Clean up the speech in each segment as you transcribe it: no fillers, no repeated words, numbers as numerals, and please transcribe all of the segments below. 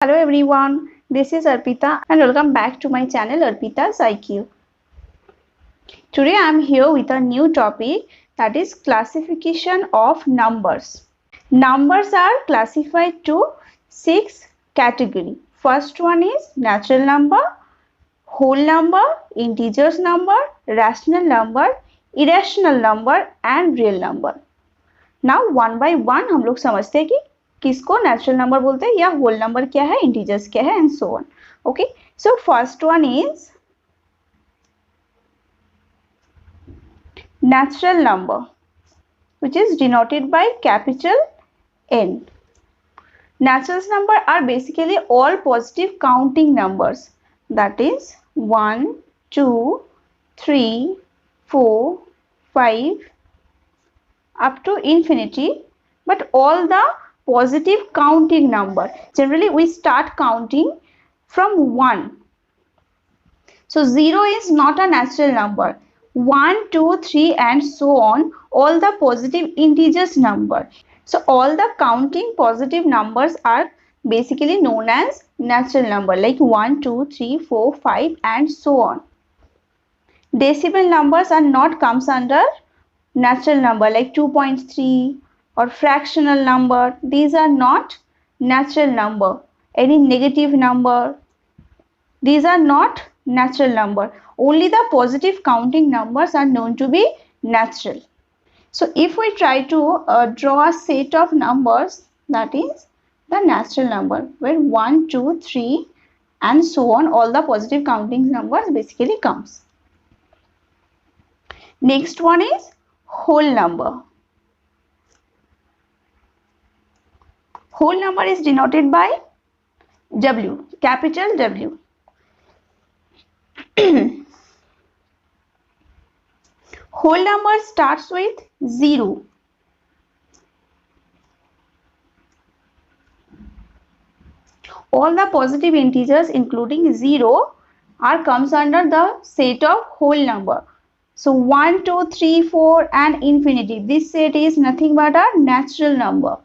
Hello everyone, this is Arpita and welcome back to my channel Arpita's IQ. Today I am here with a new topic, that is classification of numbers. Numbers are classified to 6 categories. First one is natural number, whole number, integers number, rational number, irrational number and real number. Now one by one हम लोग समझते हैं कि किसको natural number बोलते हैं या whole number क्या है, इंटीजर्स क्या है and so on. Okay, so first one is natural number, which is denoted by capital N. Natural number are basically all positive counting numbers, that is 1, 2, 3, 4, 5 up to infinity, but all the positive counting number. Generally we start counting from 1. So 0 is not a natural number. 1, 2, 3 and so on, all the positive integers number. So all the counting positive numbers are basically known as natural number, like 1, 2, 3, 4, 5 and so on. Decimal numbers are not comes under natural number, like 2.3 or fractional number. These are not natural number. Any negative number, these are not natural number. Only the positive counting numbers are known to be natural. So if we try to draw a set of numbers, that is the natural number, where 1, 2, 3 and so on, all the positive counting numbers basically comes. Next one is whole number. Whole number is denoted by W, capital W. Whole number starts with 0. All the positive integers including 0 are comes under the set of whole number. So 1, 2, 3, 4 and infinity. This set is nothing but a natural number.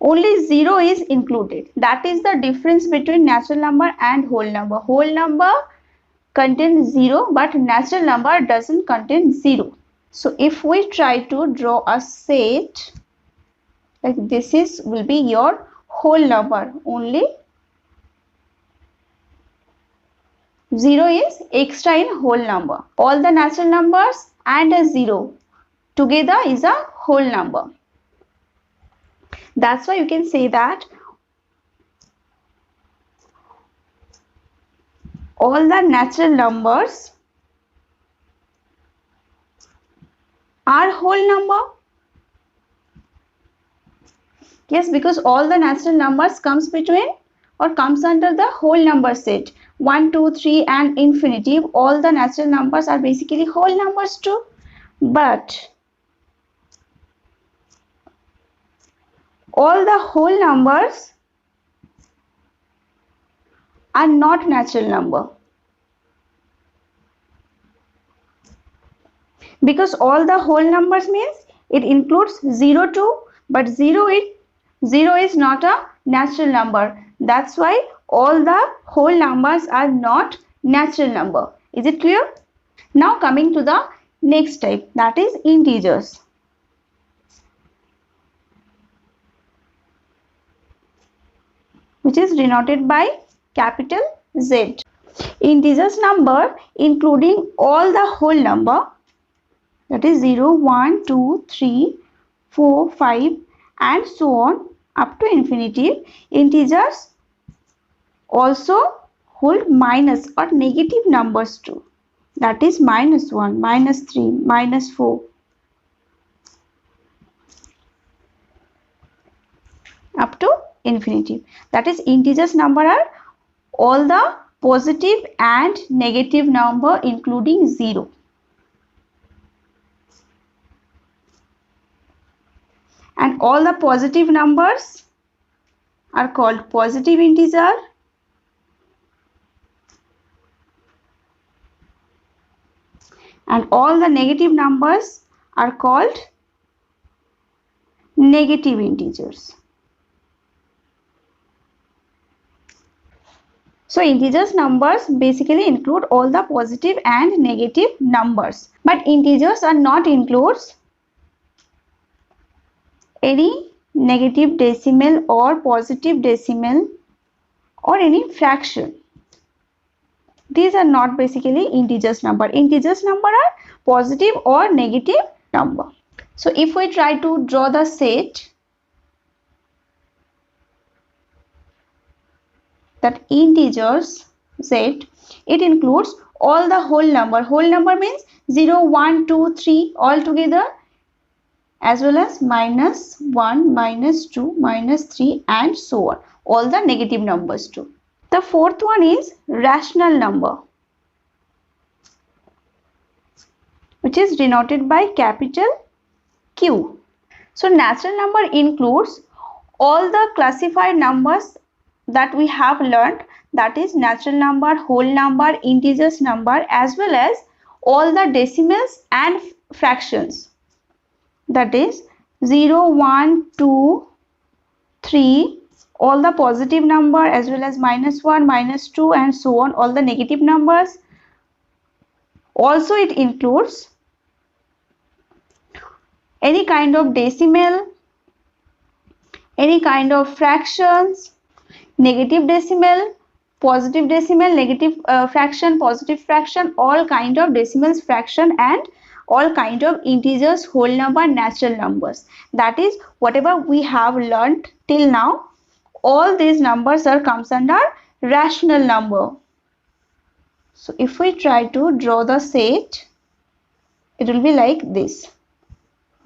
Only 0 is included. That is the difference between natural number and whole number. Whole number contains 0 but natural number doesn't contain 0. So if we try to draw a set like this, is will be your whole number. Only 0 is extra in whole number. All the natural numbers and a 0 together is a whole number. That's why you can say that all the natural numbers are whole number. Yes, because all the natural numbers comes between or comes under the whole number set. 1, 2, 3 and infinity. All the natural numbers are basically whole numbers too. But all the whole numbers are not natural number. Because all the whole numbers means it includes 0 too, but 0 is not a natural number. That's why all the whole numbers are not natural number. Is it clear? Now coming to the next type, that is integers. Which is denoted by capital Z. Integers number including all the whole number, that is 0, 1, 2, 3, 4, 5 and so on up to infinity. Integers also hold minus or negative numbers too, that is minus 1, minus 3, minus 4 up to infinity. That is integers number are all the positive and negative number including 0. And all the positive numbers are called positive integer and all the negative numbers are called negative integers. So integers numbers basically include all the positive and negative numbers, but integers are not includes any negative decimal or positive decimal or any fraction. These are not basically integers number. Integers number are positive or negative number. So if we try to draw the set that integers set, it includes all the whole number. Whole number means 0, 1, 2, 3 all together, as well as minus 1, minus 2, minus 3 and so on. All the negative numbers too. The fourth one is rational number, which is denoted by capital Q. So natural number includes all the classified numbers that we have learned, that is natural number, whole number, integers number, as well as all the decimals and fractions, that is 0, 1, 2, 3, all the positive number as well as minus 1, minus 2 and so on, all the negative numbers. Also it includes any kind of decimal, any kind of fractions, negative decimal, positive decimal, negative fraction, positive fraction, all kind of decimals, fraction and all kind of integers, whole number, natural numbers. That is whatever we have learned till now. All these numbers are comes under rational number. So if we try to draw the set, it will be like this.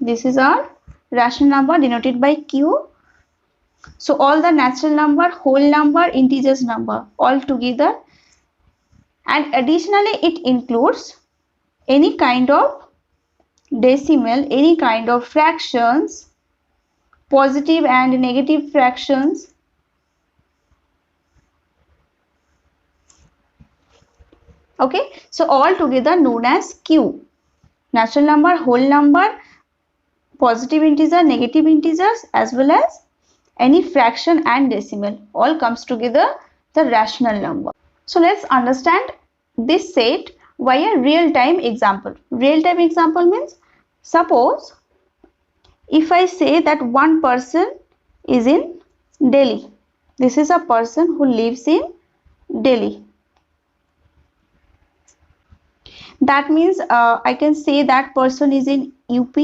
This is our rational number denoted by Q. So all the natural number, whole number, integers number all together, and additionally it includes any kind of decimal, any kind of fractions, positive and negative fractions, okay. So all together known as Q. Natural number, whole number, positive integer, negative integers, as well as any fraction and decimal, all comes together the rational number. So let's understand this set via real-time example. Real-time example means, suppose if I say that one person is in Delhi. This is a person who lives in Delhi. That means I can say that person is in UP,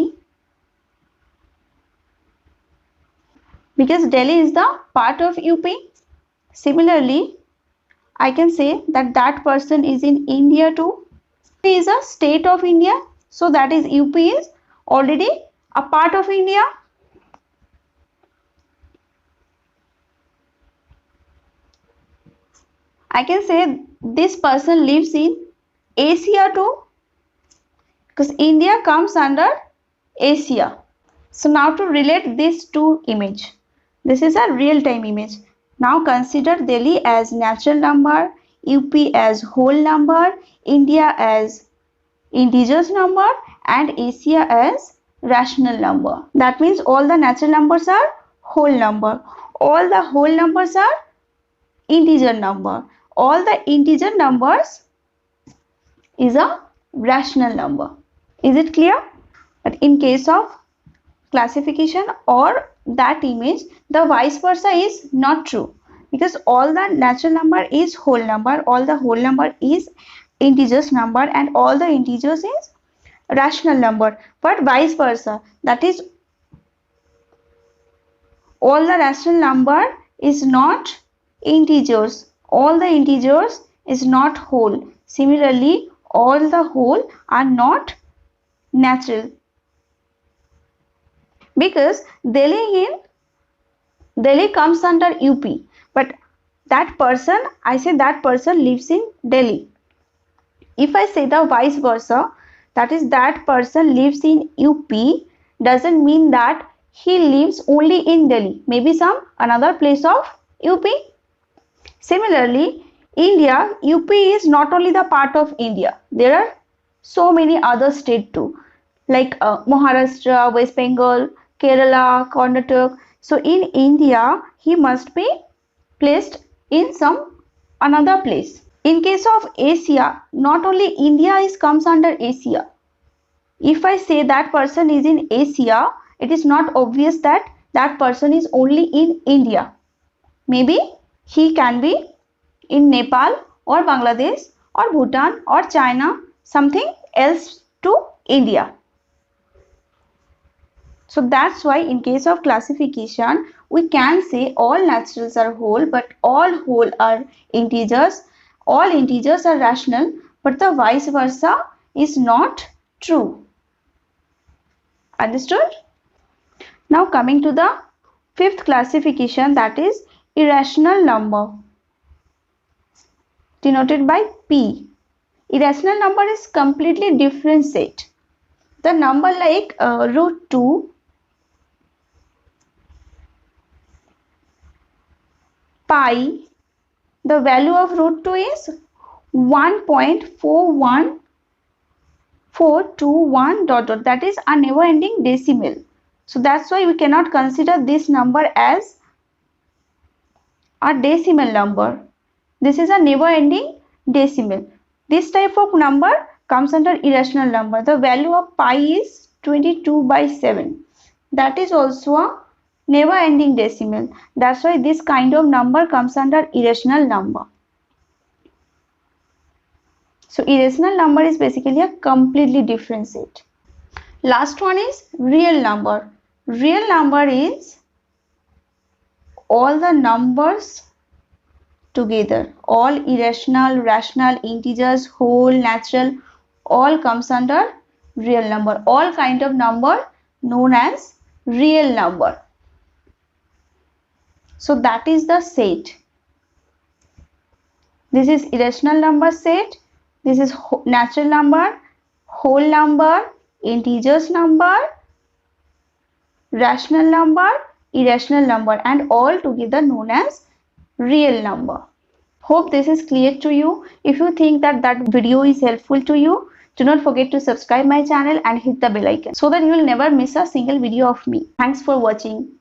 because Delhi is the part of UP. Similarly, I can say that that person is in India too. UP is a state of India, so that is UP is already a part of India. I can say this person lives in Asia too, because India comes under Asia. So now to relate these two images, this is a real-time image. Now consider Delhi as natural number, UP as whole number, India as integers number and Asia as rational number. That means all the natural numbers are whole number, all the whole numbers are integer number, all the integer numbers is a rational number. Is it clear? But in case of classification or that image, the vice versa is not true, because all the natural number is whole number, all the whole number is integers number and all the integers is rational number. But vice versa, that is all the rational number is not integers, all the integers is not whole. Similarly, all the whole are not natural, because Delhi comes under UP, but that person, I say that person lives in Delhi. If I say the vice versa, that is that person lives in UP, doesn't mean that he lives only in Delhi, maybe some another place of UP. Similarly, India, UP is not only the part of India, there are so many other states too, like Maharashtra, West Bengal, Kerala, Karnataka. So in India, he must be placed in some another place. In case of Asia, not only India comes under Asia. If I say that person is in Asia, it is not obvious that that person is only in India. Maybe he can be in Nepal or Bangladesh or Bhutan or China, something else to India. So that's why in case of classification, we can say all naturals are whole, but all whole are integers. All integers are rational, but the vice versa is not true. Understood? Now coming to the fifth classification, that is irrational number, denoted by P. Irrational number is completely different set. The number like root 2, pi, the value of root 2 is 1.41421 dot dot, that is a never ending decimal. So that's why we cannot consider this number as a decimal number. This is a never ending decimal. This type of number comes under irrational number. The value of pi is 22/7. That is also a never ending decimal. That's why this kind of number comes under irrational number. So irrational number is basically a completely different set. Last one is real number. Real number is all the numbers together. All irrational, rational, integers, whole, natural, all comes under real number. All kind of number known as real number. So that is the set. This is irrational number set. This is natural number, whole number, integers number, rational number, irrational number, and all together known as real number. Hope this is clear to you. If you think that video is helpful to you, do not forget to subscribe my channel and hit the bell icon so that you will never miss a single video of me. Thanks for watching.